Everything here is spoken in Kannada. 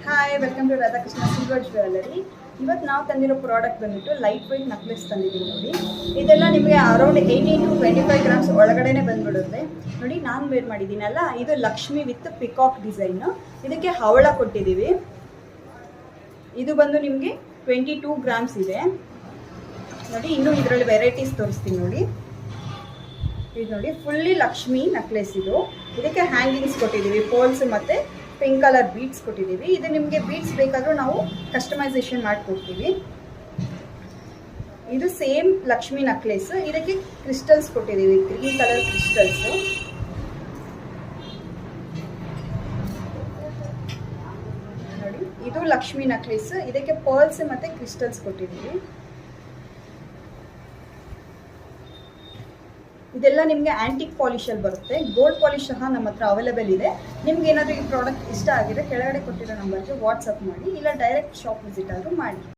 Hi, welcome to Radhakrishna silver jewellery. ಇವತ್ತು ನಾವು ತಂದಿರೋ ಪ್ರಾಡಕ್ಟ್ ಬಂದ್ಬಿಟ್ಟು ಲೈಟ್ ವೆಯ್ಟ್ ನೆಕ್ಲೆಸ್ ತಂದಿದ್ದೀವಿ ನೋಡಿ. ಇದೆಲ್ಲ ನಿಮಗೆ ಅರೌಂಡ್ 18 to 25 ಗ್ರಾಮ್ಸ್ ಒಳಗಡೆನೆ ಬಂದ್ಬಿಡುತ್ತೆ ನೋಡಿ. ನಾನು ವೇರ್ ಮಾಡಿದ್ದೀನಲ್ಲ, ಇದು ಲಕ್ಷ್ಮಿ ವಿತ್ ಪಿಕಾಕ್ ಡಿಸೈನು. ಇದಕ್ಕೆ ಹವಳ ಕೊಟ್ಟಿದ್ದೀವಿ. ಇದು ಬಂದು ನಿಮಗೆ 22 ಗ್ರಾಮ್ಸ್ ಇದೆ ನೋಡಿ. ಇನ್ನೂ ಇದರಲ್ಲಿ ವೆರೈಟೀಸ್ ತೋರಿಸ್ತೀನಿ ನೋಡಿ. ಇದು ನೋಡಿ, ಫುಲ್ಲಿ ಲಕ್ಷ್ಮಿ ನೆಕ್ಲೆಸ್. ಇದಕ್ಕೆ ಹ್ಯಾಂಗಿಂಗ್ಸ್ ಕೊಟ್ಟಿದ್ದೀವಿ, ಪೋಲ್ಸ್ ಮತ್ತು ಪಿಂಕ್ ಕಲರ್ ಬೀಡ್ಸ್ ಕೊಟ್ಟಿದ್ದೀವಿ. ಇದು ನಿಮಗೆ ಬೀಡ್ಸ್ ಬೇಕಾದರೂ ನಾವು ಕಸ್ಟಮೈಸೇಷನ್ ಮಾಡಿಕೊಡ್ತೀವಿ. ಇದು ಸೇಮ್ ಲಕ್ಷ್ಮಿ ನೆಕ್ಲೆಸ್. ಇದಕ್ಕೆ ಕ್ರಿಸ್ಟಲ್ಸ್ ಕೊಟ್ಟಿದ್ದೀವಿ, ಗ್ರೀನ್ ಕಲರ್ ಕ್ರಿಸ್ಟಲ್ಸು. ನೋಡಿ, ಇದು ಲಕ್ಷ್ಮಿ ನೆಕ್ಲೆಸ್. ಇದಕ್ಕೆ ಪರ್ಲ್ಸ್ ಮತ್ತು ಕ್ರಿಸ್ಟಲ್ಸ್ ಕೊಟ್ಟಿದ್ದೀವಿ. ಇದೆಲ್ಲ ನಿಮಗೆ ಆ್ಯಂಟಿಕ್ ಪಾಲಿಶಲ್ಲಿ ಬರುತ್ತೆ. ಗೋಲ್ಡ್ ಪಾಲಿಶ್ ಸಹ ನಮ್ಮ ಹತ್ರ ಅವೈಲೇಬಲ್ ಇದೆ. ನಿಮ್ಗೆ ಏನಾದರೂ ಈ ಪ್ರಾಡಕ್ಟ್ ಇಷ್ಟ ಆಗಿದೆ, ಕೆಳಗಡೆ ಕೊಟ್ಟಿರೋ ನಂಬರ್ಗೆ ವಾಟ್ಸಪ್ ಮಾಡಿ, ಇಲ್ಲ ಡೈರೆಕ್ಟ್ ಶಾಪ್ ವಿಸಿಟ್ ಆದರೂ ಮಾಡಿ.